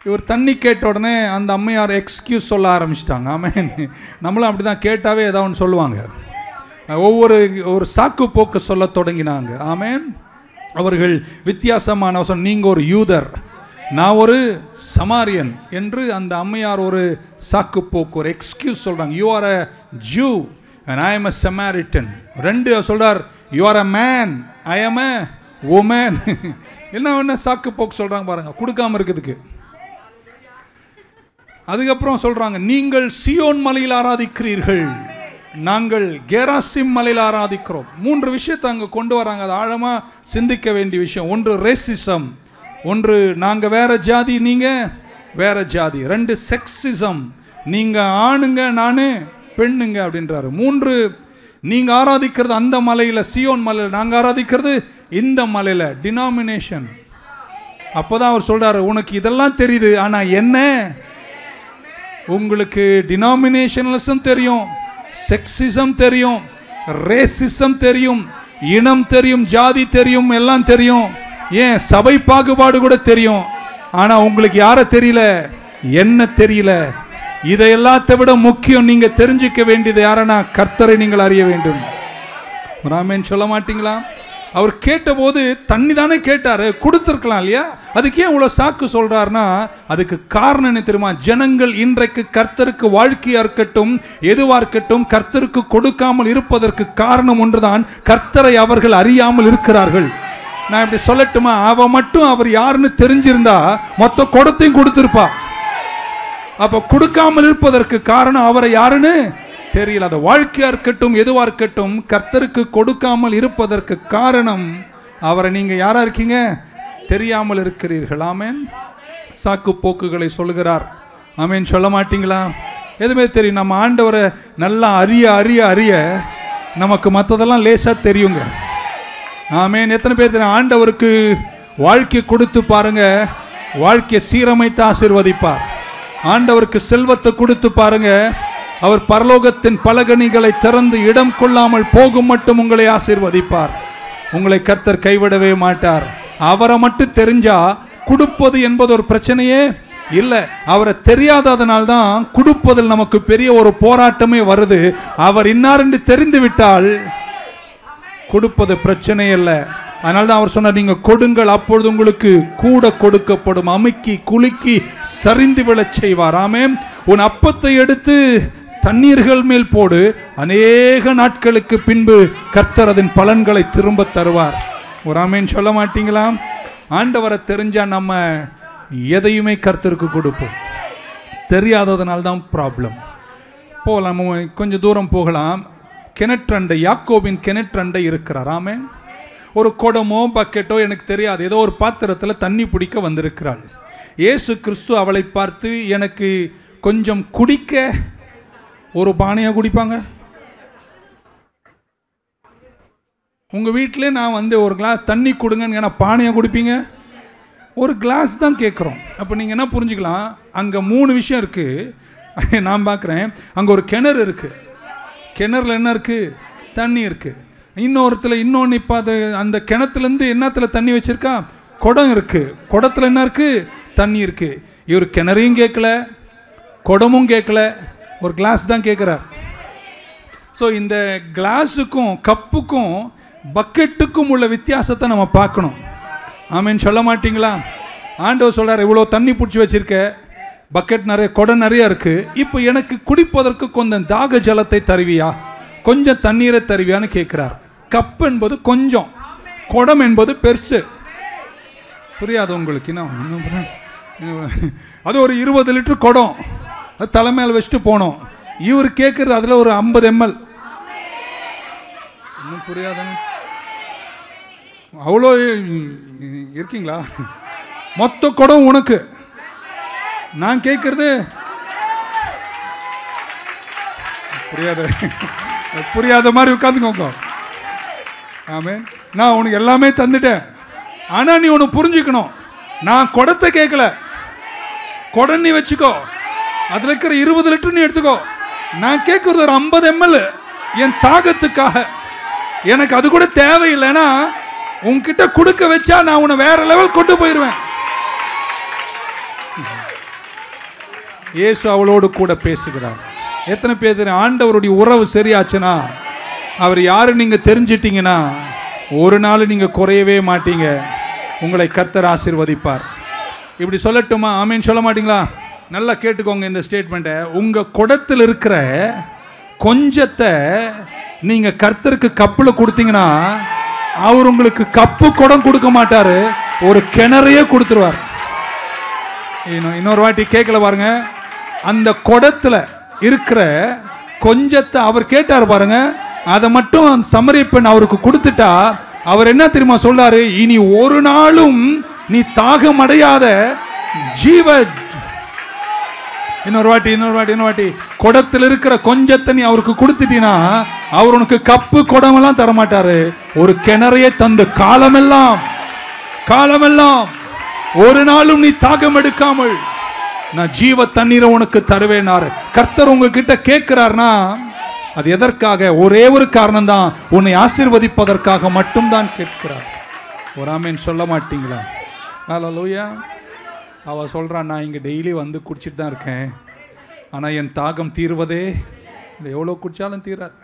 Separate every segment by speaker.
Speaker 1: இவர் தண்ணி கேட்ட உடனே அந்த அம்மையார் எக்ஸ்கியூஸ் சொல்ல ஆரம்பிச்சிட்டாங்க. ஆமென். நம்மளும் அப்படி தான், கேட்டாவே ஏதாவது ஒன்று சொல்லுவாங்க. ஒரு சாக்கு போக்கு சொல்ல தொடங்கினாங்க. ஆமென். அவர்கள் வித்தியாசமான சொன்ன, நீங்கள் ஒரு யூதர், நான் ஒரு சமாரியன் என்று அந்த அம்மையார் ஒரு சாக்கு போக்கு, ஒரு எக்ஸ்கியூஸ் சொல்கிறாங்க. You are a Jew and I am a Samaritan. ரெண்டு சொல்கிறார், you are a man, I am a woman. என்ன சாக்கு போக்கு சொல்கிறாங்க பாருங்க, கொடுக்காம இருக்கிறதுக்கு. அதுக்கப்புறம் சொல்றாங்க, நீங்கள் சியோன் மலையில் ஆராதிக்கிறீர்கள், நாங்கள் கெராசிம் மலையில் ஆராதிக்கிறோம். 3 விஷயத்தை அங்கே கொண்டு வராங்க. அது ஆழமா சிந்திக்க வேண்டிய விஷயம். ஒன்று ரேசிசம், ஒன்று நாங்க வேற ஜாதி நீங்க வேற ஜாதி. 2 செக்ஸிசம், நீங்க ஆணுங்க நானு பெண்ணுங்க அப்படின்றாரு. 3 நீங்க ஆராதிக்கிறது அந்த மலையில சியோன் மலையில், நாங்க ஆராதிக்கிறது இந்த மலையில. டினாமினேஷன். அப்போதான் அவர் சொல்றாரு, உனக்கு இதெல்லாம் தெரியுது, ஆனா என்ன, உங்களுக்கு டினாமினேஷனலிசம் தெரியும், செக்ஸிசம் தெரியும், ரேசிசம் தெரியும், இனம் தெரியும், ஜாதி தெரியும், எல்லாம் தெரியும், ஏன் சபை பாகுபாடு கூட தெரியும். ஆனா உங்களுக்கு யார தெரியல, என்ன தெரியல. இதை எல்லாத்தை விட முக்கியம், நீங்க தெரிஞ்சுக்க வேண்டியது யாரனா, கர்த்தரை நீங்கள் அறிய வேண்டும். ஆமென் சொல்ல மாட்டீங்களா? அவர் கேட்டபோது தண்ணி தானே கேட்டாரு, கொடுத்துருக்கலாம் இல்லையா? அதுக்கு ஏன் இவ்வளோ சாக்கு சொல்றாருன்னா, அதுக்கு காரணம் என்ன தெரியுமா? ஜனங்கள் இன்றைக்கு கர்த்தருக்கு வாழ்க்கையா இருக்கட்டும், எதுவா இருக்கட்டும், கர்த்தருக்கு கொடுக்காமல் இருப்பதற்கு காரணம் ஒன்றுதான், கர்த்தரை அவர்கள் அறியாமல் இருக்கிறார்கள். நான் இப்படி சொல்லட்டுமா, அவ மட்டும் அவர் யாருன்னு தெரிஞ்சிருந்தா மொத்த குடத்தையும் கொடுத்திருப்பா. அப்ப கொடுக்காமல் இருப்பதற்கு காரணம் அவரை யாருன்னு தெரியல. அது வாழ்க்கையா இருக்கட்டும், எதுவா இருக்கட்டும், கர்த்தருக்கு கொடுக்காமல் இருப்பதற்கு காரணம் அவரை நீங்க யாரா இருக்கீங்க, தெரியாமல் இருக்கிறீர்கள். ஆமென். சாக்கு போக்குகளை சொல்லுகிறார். ஆமென் சொல்ல மாட்டீங்களா? எதுவுமே தெரியும். நம்ம ஆண்டவரை நல்லா அறிய அறிய அறிய நமக்கு மற்றதெல்லாம் லேசா தெரியுங்க. ஆமென். எத்தனை பேர் தெரியும், ஆண்டவருக்கு வாழ்க்கை கொடுத்து பாருங்க, வாழ்க்கையை சீரமைத்து ஆசீர்வதிப்பார். ஆண்டவருக்கு செல்வத்தை கொடுத்து பாருங்க, அவர் பரலோகத்தின் பலகணிகளை திறந்து இடம் கொள்ளாமல் போகும் மட்டும் உங்களை ஆசீர்வதிப்பார். உங்களை கர்த்தர் கைவிடவே மாட்டார். அவரை மட்டும் தெரிஞ்சா கொடுப்பது என்பது ஒரு பிரச்சனையே இல்லை. அவரை தெரியாததனால்தான் கொடுப்பதில் நமக்கு பெரிய ஒரு போராட்டமே வருது. அவர் இன்னார் என்று தெரிந்து விட்டால் கொடுப்பது பிரச்சனை இல்லை. அதனால்தான் அவர் சொன்னார், நீங்க கொடுங்கள், அப்பொழுது உங்களுக்கு கூட கொடுக்கப்படும், அமுக்கி குலுக்கி சரிந்து விழச் செய்வார். ஆமென். உன் அப்பத்தை எடுத்து தண்ணீர்கள் மேல் போடு, அநேக நாட்களுக்கு பின்பு கர்த்தர் அதன் பலன்களை திரும்ப தருவார். ஒரு ஆமென் சொல்ல மாட்டீங்களா? ஆண்டவரை தெரிஞ்சா நம்ம எதையுமே கர்த்தருக்கு கொடுப்போம். தெரியாததனால்தான் ப்ராப்ளம். போகலாம், கொஞ்சம் தூரம் போகலாம். கிணற்றண்டை, யாக்கோபின் கிணற்றண்டை இருக்கிறார். ஆமென். ஒரு குடமோ பக்கெட்டோ எனக்கு தெரியாது, ஏதோ ஒரு பாத்திரத்தில் தண்ணி பிடிக்க வந்திருக்கிறாள். இயேசு கிறிஸ்து அவளை பார்த்து, எனக்கு கொஞ்சம் குடிக்க ஒரு பானையாக குடிப்பாங்க? உங்கள் வீட்டிலே நான் ஒரு கிளாஸ் தண்ணி கொடுங்கன்னு நான் பானையாக குடிப்பீங்க? ஒரு கிளாஸ் தான் கேட்குறோம். அப்போ நீங்கள் என்ன புரிஞ்சுக்கலாம், அங்கே 3 விஷயம் இருக்குது. நான் பார்க்குறேன், அங்கே ஒரு கிணறு இருக்குது, கிணறுல என்ன இருக்குது, தண்ணி இருக்குது. இன்னொன்று இப்போ அந்த கிணத்துலேருந்து என்னத்தில் தண்ணி வச்சுருக்கா, குடம் இருக்குது, குடத்தில் என்ன இருக்குது, தண்ணி இருக்குது. இவர் கிணறையும் கேட்கல, குடமும் கேட்கல, ஒரு கிளாஸ் தான் கேட்குறார். ஸோ இந்த கிளாஸுக்கும் கப்புக்கும் பக்கெட்டுக்கும் உள்ள வித்தியாசத்தை நம்ம பார்க்கணும். ஆமென் சொல்ல மாட்டீங்களா? ஆண்டவர் சொல்கிறார், இவ்வளோ தண்ணி பிடிச்சி வச்சுருக்க, பக்கெட் நிறைய, குடம் நிறையா இருக்குது, இப்போ எனக்கு குடிப்பதற்கு கொஞ்சம் தாக ஜலத்தை தருவியா, கொஞ்சம் தண்ணீரை தருவியான்னு கேட்குறார். கப் என்பது கொஞ்சம், குடம் என்பது பெருசு. புரியாது உங்களுக்கு? அது ஒரு 20 லிட்டர் குடம், அது தலைமையில் வச்சுட்டு போனோம். இவர் கேட்குறது அதில் ஒரு 50 ml. இன்னும் புரியாதானே? அவ்வளோ இருக்கீங்களா? மொத்த குடம் உனக்கு, நான் கேட்கறது புரியாத மாதிரி உட்காந்துக்கோங்க. ஆமென். நான் உனக்கு எல்லாமே தந்துட்டேன், ஆனா நீ ஒன்று புரிஞ்சுக்கணும், நான் குடத்தை கேட்கல, குடம் நீ வச்சுக்கோ, அதுல இருக்கிற 20 லிட்டர் நீ எடுத்துக்கோ. நான் கேட்கறது ஒரு 50 ml என் தாகத்துக்காக. எனக்கு அது கூட தேவையில்லைன்னா உன்கிட்ட கொடுக்க வச்சா நான் உன்னை வேற லெவல் கொண்டு போயிடுவேன். இயேசு அவளோடு கூட பேசுகிறார். எத்தனை பேர் ஆண்டவருடைய உறவு சரியாச்சுன்னா, அவர் யாரு நீங்க தெரிஞ்சிட்டீங்கன்னா ஒரு நாள் நீங்க குறையவே மாட்டீங்க. உங்களை கர்த்தர் ஆசீர்வதிப்பார். இப்படி சொல்லட்டுமா? ஆமீன் சொல்ல மாட்டீங்களா? நல்லா கேட்டுக்கோங்க இந்த ஸ்டேட்மெண்ட்டை. உங்க குடத்தில் இருக்கிற கொஞ்சத்தை நீங்க கர்த்தருக்கு கப்பில் கொடுத்தீங்கன்னா அவர் உங்களுக்கு கப்பு குடம் கொடுக்க மாட்டாரு, ஒரு கிணறையே கொடுத்துருவார். இன்னொரு வாட்டி கேட்கல பாருங்க. அந்த குடத்துல இருக்கிற கொஞ்சத்தை அவர் கேட்டார் பாருங்க, அதை மட்டும் சமரிய பெண் அவருக்கு கொடுத்துட்டா அவர் என்ன தெரியுமா சொல்றாரு? இனி ஒரு நாளும் நீ தாகம் அடையாத ஜீவ. இன்னொரு வாட்டி குடத்தில் இருக்கிற கொஞ்சத்தை நீ அவருக்கு கொடுத்துட்டீங்கன்னா அவர் உனக்கு கப்பு குடமெல்லாம் தரமாட்டாரு, ஒரு கிணறையே தந்து காலமெல்லாம் ஒரு நாளும் நீ தாகம் எடுக்காமல் நான் ஜீவ தண்ணீரை உனக்கு தருவேனாரு. கர்த்தர் உங்ககிட்ட கேட்கிறார்னா அது எதற்காக? ஒரே ஒரு காரணம் தான், உன்னை ஆசீர்வதிப்பதற்காக மட்டும்தான் கேட்கிறார். ஒரு ஆமேன் சொல்ல மாட்டீங்களா? ஹல்லேலூயா. அவ சொல்றான், நான் இங்க டெய்லி வந்து குடிச்சிட்டு தான் இருக்கேன், ஆனா என் தாகம் தீர்வதே எவ்வளவு குடிச்சாலும் தீராது.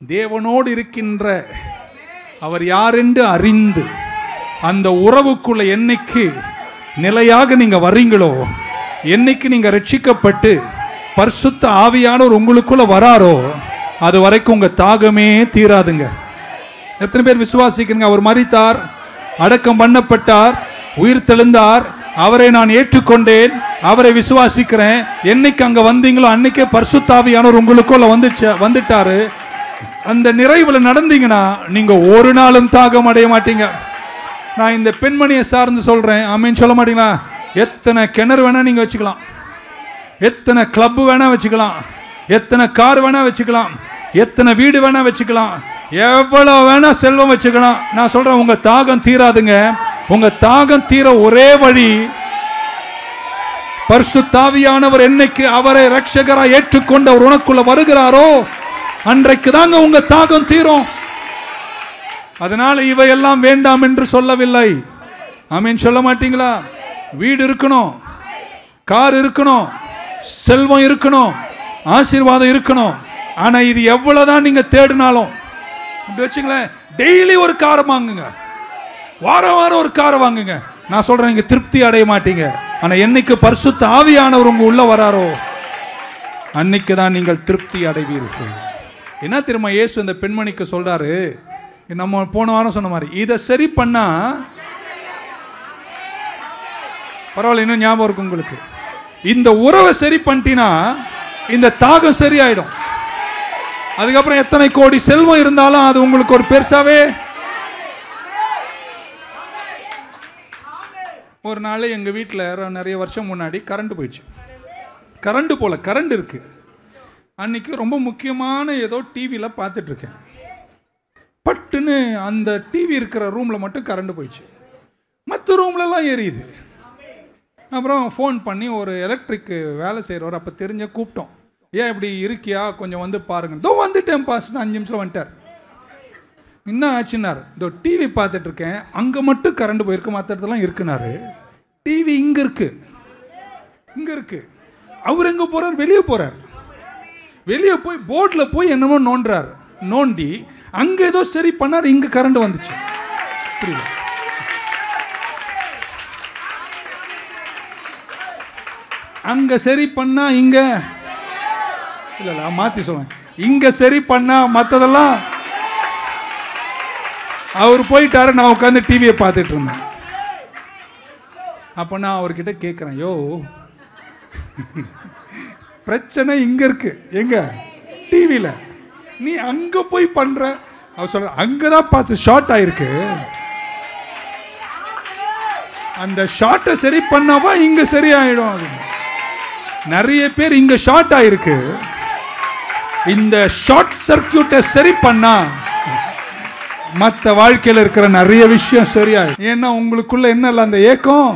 Speaker 1: தேவனோடு இருக்கின்ற அவர் யாரென்று அறிந்து அந்த உறவுக்குள்ள என்னைக்கு நிலையாக நீங்க வர்றீங்களோ, என்னைக்கு நீங்க ரட்சிக்கப்பட்டு பரிசுத்த ஆவியானவர் உங்களுக்குள்ள வராரோ, அது வரைக்கும் உங்க தாகமே தீராதுங்க. எத்தனை பேர் விசுவாசிக்கிறீங்க? அவர் மரித்தார், அடக்கம் பண்ணப்பட்டார், உயிர் தெழுந்தார், அவரை நான் ஏற்றுக்கொண்டேன், அவரை விசுவாசிக்கிறேன். என்னைக்கு அங்க வந்தீங்களோ அன்னைக்கே பரிசுத்த ஆவியானவர் உங்களுக்குள்ள வந்துட்டாரு. அந்த நிறைவுல நடந்தீங்கன்னா நீங்க ஒரு நாளும் தாகம் அடைய மாட்டீங்க. நான் இந்த பெண்மணியை சார்ந்து சொல்றேன். ஆமீன் சொல்ல மாட்டீங்களா? எத்தனை கிணறு வேணா நீங்க வச்சுக்கலாம், எத்தனை கிளப் வேணா வச்சுக்கலாம், எத்தனை கார் வேணா வச்சுக்கலாம், எத்தனை வீடு வேணா வச்சுக்கலாம், எவ்வளவு வேணா செல்வம் வச்சுக்கலாம். நான் சொல்றேன், உங்க தாகம் தீராதுங்க. உங்க தாகம் தீர ஒரே வழி, பரிசுத்த ஆவியானவர் என்னைக்கு அவரை ரட்சகராய் ஏற்றுக்கொண்டு அவர் உனக்குள்ள வருகிறாரோ அன்றைக்கு தாங்க உங்க தாகம் தீரும். அதனால இவையெல்லாம் வேண்டாம் என்று சொல்லவில்லை. ஆமீன் சொல்ல மாட்டீங்களா? வீடு இருக்கணும், கார் இருக்கணும், செல்வம் இருக்கணும், ஆசீர்வாதம் இருக்கணும். ஆனா இது எவ்வளவுதான் நீங்க தேடினாலும், வச்சுங்களேன், டெய்லி ஒரு காரை வாங்குங்க, வாரம் வாரம் ஒரு காரை வாங்குங்க, நான் சொல்றேன் நீங்க திருப்தி அடைய மாட்டீங்க. ஆனா என்னைக்கு பரிசுத்த ஆவியானவர் உங்க உள்ள வராரோ அன்னைக்கு தான் நீங்கள் திருப்தி அடைவீர்கள். என்ன தெரியுமா இயேசு இந்த பெண்மணிக்கு சொல்றாரு? நம்ம போன வாரம் சொன்ன மாதிரி, இதை சரி பண்ணா பரவாயில்ல, இன்னும் ஞாபகம் இருக்கும் உங்களுக்கு. இந்த உறவை சரி பண்ணிட்டீங்கன்னா இந்த தாகம் சரியாயிடும். அதுக்கப்புறம் எத்தனை கோடி செல்வம் இருந்தாலும் அது உங்களுக்கு ஒரு பெருசாவே. ஒரு நாள் எங்க வீட்டில் நிறைய வருஷம் முன்னாடி கரண்ட் போயிடுச்சு. கரண்ட் போல, கரண்ட் இருக்கு. அன்னைக்கு ரொம்ப முக்கியமான ஏதோ டிவியில் பார்த்துட்டு இருக்கேன். பட்டுன்னு அந்த டிவி இருக்கிற ரூமில் மட்டும் கரண்ட் போயிடுச்சு, மற்ற ரூம்லலாம் எரியுது. அப்புறம் ஃபோன் பண்ணி ஒரு எலக்ட்ரிக் வேலை செய்கிறவர் அப்போ தெரிஞ்ச கூப்பிட்டோம். ஏன் இப்படி இருக்கியா, கொஞ்சம் வந்து பாருங்க. இதோ வந்துட்டேன் பாஸ்ன்னு 5 நிமிஷம் வந்துட்டார். என்ன ஆச்சுன்னாரு, இதோ டிவி பார்த்துட்டு இருக்கேன், அங்கே மட்டும் கரண்ட் போயிருக்கு, மற்ற இடத்துலாம் இருக்குனாரு. டிவி இங்கே இருக்கு, இங்கே இருக்கு. அவர் எங்கே போகிறார்? வெளியே போகிறார். வெளியே போய் போர்டில் போய் என்னமோ நோண்டுறார். நோண்டி அங்கே ஏதோ சரி பண்ணார், இங்கே கரண்ட் வந்துச்சு. புரியல? அங்கே சரி பண்ணா இங்கே இல்லை, மாற்றி சொல்லுவேன், இங்கே சரி பண்ணா மற்றதெல்லாம். அவர் போயிட்டாரு, நான் உட்காந்து டிவியை பார்த்துட்டு இருந்தேன். அப்போ நான் அவர்கிட்ட கேட்குறேன், யோ பிரச்சனை இங்கே இருக்கு, எங்க டிவியில், நீ அங்கே போய் பண்ற. அவர் சொல்ற, அங்கே தான் பாஸ் ஷார்ட் ஆயிருக்கு, அந்த ஷார்ட்டை சரி பண்ணாவா இங்கே சரியாயிடும். நிறைய பேர் இங்கே ஷார்ட் ஆயிருக்கு, இந்த ஷார்ட் சர்க்கியூட்டை சரி பண்ணா மற்ற வாழ்க்கையில் இருக்கிற நிறைய விஷயம் சரியாயிடும். ஏன்னா உங்களுக்குள்ள என்ன இல்லை, அந்த ஏக்கம்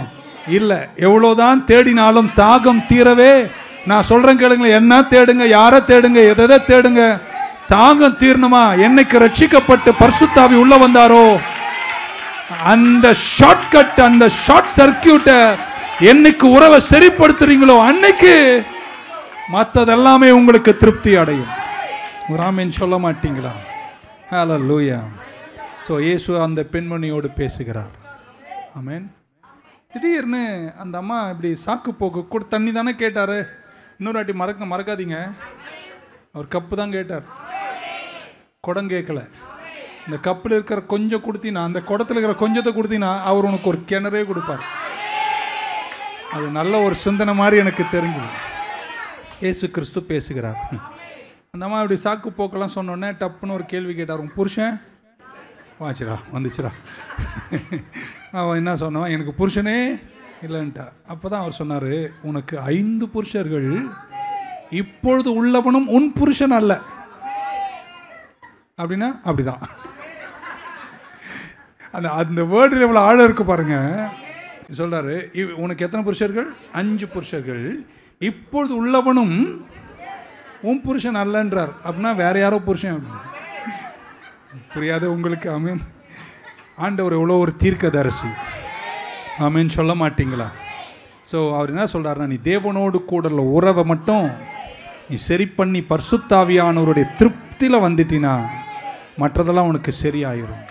Speaker 1: இல்லை. எவ்வளோதான் தேடினாலும் தாகம் தீரவே. நான் சொல்றேன் கேளுங்களேன், என்ன தேடுங்க, யாரை தேடுங்க, எதை தேடுங்க, தாகம் தீரணுமா? என்னைக்கு ரட்சிக்கப்பட்டு பரிசுத்த ஆவி உள்ள வந்தாரோ அந்த ஷார்ட் கட், அந்த ஷார்ட் சர்க்கியூட்டை என்னைக்கு உறவை சரிப்படுத்துறீங்களோ அன்னைக்கு மற்றதெல்லாமே உங்களுக்கு திருப்தி அடையும். ஒரு ஆமென் சொல்ல மாட்டீங்களா? ஹல்லேலூயா. ஸோ இயேசு அந்த பெண்மணியோடு பேசுகிறார். ஆமென். திடீர்னு அந்த அம்மா இப்படி சாக்கு போக்கு கூட தண்ணி தானே கேட்டார். இன்னொரு வாட்டி மறக்காதீங்க, அவர் கப்பு தான் கேட்டார், குடம் கேட்கல. இந்த கப்பில் இருக்கிற கொஞ்சம் கொடுத்தீங்கன்னா, அந்த குடத்தில் இருக்கிற கொஞ்சத்தை கொடுத்தீங்கன்னா அவர் உனக்கு ஒரு கிணறே கொடுப்பார். அது நல்ல ஒரு சிந்தனை மாதிரி எனக்கு தெரிஞ்சுது. இயேசு கிறிஸ்து பேசுகிறார். அந்த அம்மா இப்படி சாக்கு போக்கெல்லாம் சொன்னோடனே டப்புன்னு ஒரு கேள்வி கேட்டார், உன் புருஷன் வாச்சுடா வந்துச்சுடா. அவன் என்ன சொன்னான், எனக்கு புருஷனே இல்லைன்ட்டா. அப்போ தான் அவர் சொன்னார், உனக்கு 5 புருஷர்கள், இப்பொழுது உள்ளவனும் உன் புருஷன் அல்ல. அப்படின்னா அப்படிதான். அந்த வேர்டில் எவ்வளோ ஆழம் இருக்கு பாருங்க. சொல்றாரு, உனக்கு எத்தனை புருஷர்கள்? 5 புருஷர்கள், இப்பொழுது உள்ளவனும் உன் புருஷன் அல்லன்றார். அப்படின்னா வேற யாரோ புருஷன். புரியாது உங்களுக்கு? ஆமீன். ஆண்டவர் எவ்வளோ ஒரு தீர்க்கதரிசி. ஆமீன் சொல்ல மாட்டீங்களா? ஸோ அவர் என்ன சொல்றாருன்னா, நீ தேவனோடு கூட உள்ள உறவை மட்டும் நீ சரி பண்ணி பரிசுத்த ஆவியானவருடைய திருப்தியில் வந்துட்டினா மற்றதெல்லாம் உனக்கு சரியாயிரும்.